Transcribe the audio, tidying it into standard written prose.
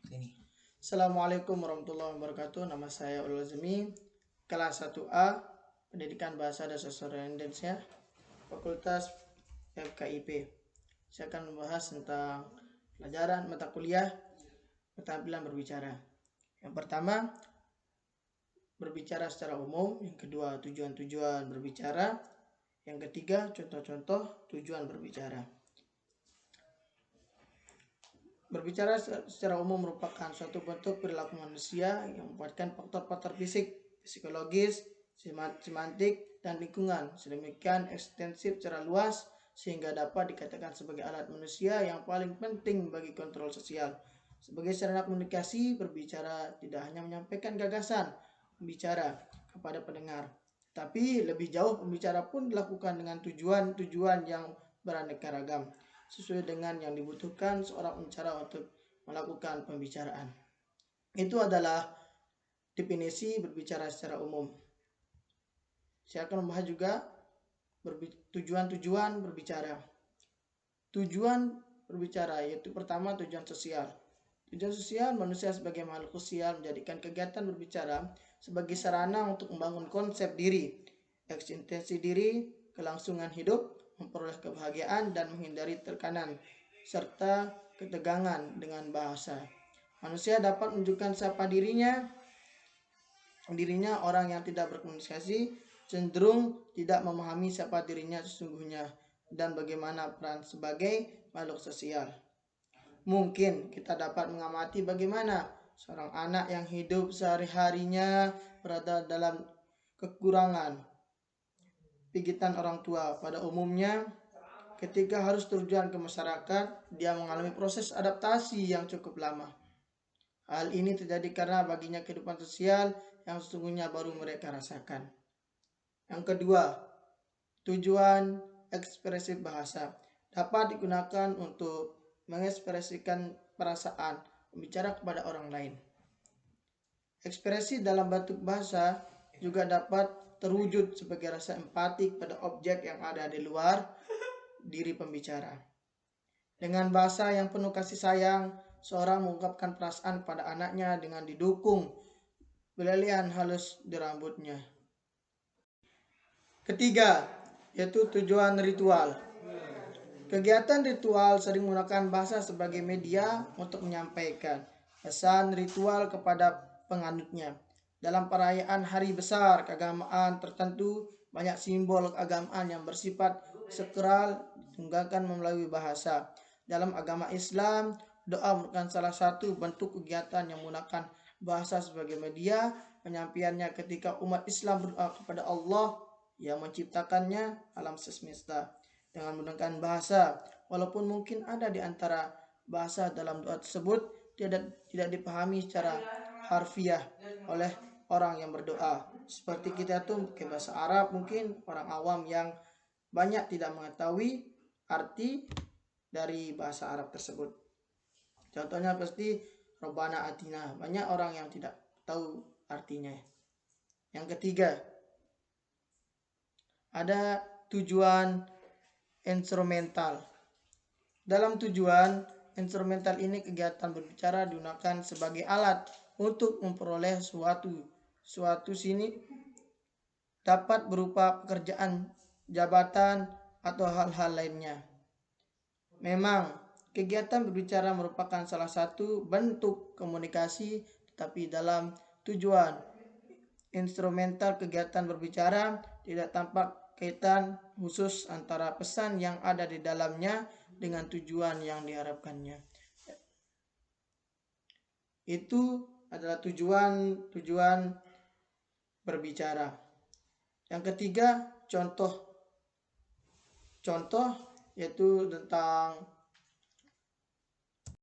Ini. Assalamualaikum warahmatullahi wabarakatuh. Nama saya Ulul Azmi, kelas 1A, Pendidikan Bahasa dan Sastra Indonesia, Fakultas FKIP. Saya akan membahas tentang pelajaran mata kuliah keterampilan berbicara. Yang pertama, berbicara secara umum. Yang kedua, tujuan-tujuan berbicara. Yang ketiga, contoh-contoh tujuan berbicara. Berbicara secara umum merupakan suatu bentuk perilaku manusia yang membuatkan faktor-faktor fisik, psikologis, semantik, dan lingkungan sedemikian ekstensif secara luas sehingga dapat dikatakan sebagai alat manusia yang paling penting bagi kontrol sosial. Sebagai sarana komunikasi, berbicara tidak hanya menyampaikan gagasan pembicara kepada pendengar, tapi lebih jauh pembicara pun dilakukan dengan tujuan-tujuan yang beraneka ragam sesuai dengan yang dibutuhkan seorang pembicara untuk melakukan pembicaraan. Itu adalah definisi berbicara secara umum. Saya akan membahas juga tujuan-tujuan berbicara. Tujuan berbicara yaitu pertama tujuan sosial. Tujuan sosial, manusia sebagai makhluk sosial menjadikan kegiatan berbicara sebagai sarana untuk membangun konsep diri, eksistensi diri, kelangsungan hidup, memperoleh kebahagiaan dan menghindari tekanan serta ketegangan dengan bahasa. Manusia dapat menunjukkan siapa dirinya orang yang tidak berkomunikasi cenderung tidak memahami siapa dirinya sesungguhnya dan bagaimana peran sebagai makhluk sosial. Mungkin kita dapat mengamati bagaimana seorang anak yang hidup sehari-harinya berada dalam kekurangan pigitan orang tua. Pada umumnya, ketika harus terjun ke masyarakat, dia mengalami proses adaptasi yang cukup lama. Hal ini terjadi karena baginya kehidupan sosial yang sesungguhnya baru mereka rasakan. Yang kedua, tujuan ekspresif bahasa dapat digunakan untuk mengekspresikan perasaan pembicara kepada orang lain. Ekspresi dalam bentuk bahasa juga dapat terwujud sebagai rasa empatik pada objek yang ada di luar diri pembicara. Dengan bahasa yang penuh kasih sayang, seorang mengungkapkan perasaan pada anaknya dengan didukung belalian halus di rambutnya. Ketiga, yaitu tujuan ritual. Kegiatan ritual sering menggunakan bahasa sebagai media untuk menyampaikan pesan ritual kepada penganutnya. Dalam perayaan hari besar keagamaan tertentu, banyak simbol keagamaan yang bersifat sakral ditunggankan melalui bahasa. Dalam agama Islam, doa merupakan salah satu bentuk kegiatan yang menggunakan bahasa sebagai media penyampaiannya ketika umat Islam berdoa kepada Allah yang menciptakannya alam semesta dengan menggunakan bahasa. Walaupun mungkin ada di antara bahasa dalam doa tersebut tidak dipahami secara harfiah oleh orang yang berdoa. Seperti kita tuh pakai bahasa Arab, mungkin orang awam yang banyak tidak mengetahui arti dari bahasa Arab tersebut. Contohnya pasti Robbana Atina, banyak orang yang tidak tahu artinya. Yang ketiga, ada tujuan instrumental. Dalam tujuan instrumental ini kegiatan berbicara digunakan sebagai alat untuk memperoleh suatu sini dapat berupa pekerjaan, jabatan, atau hal-hal lainnya. Memang kegiatan berbicara merupakan salah satu bentuk komunikasi, tetapi dalam tujuan instrumental kegiatan berbicara tidak tampak kaitan khusus antara pesan yang ada di dalamnya dengan tujuan yang diharapkannya. Itu adalah tujuan berbicara. Yang ketiga, contoh yaitu tentang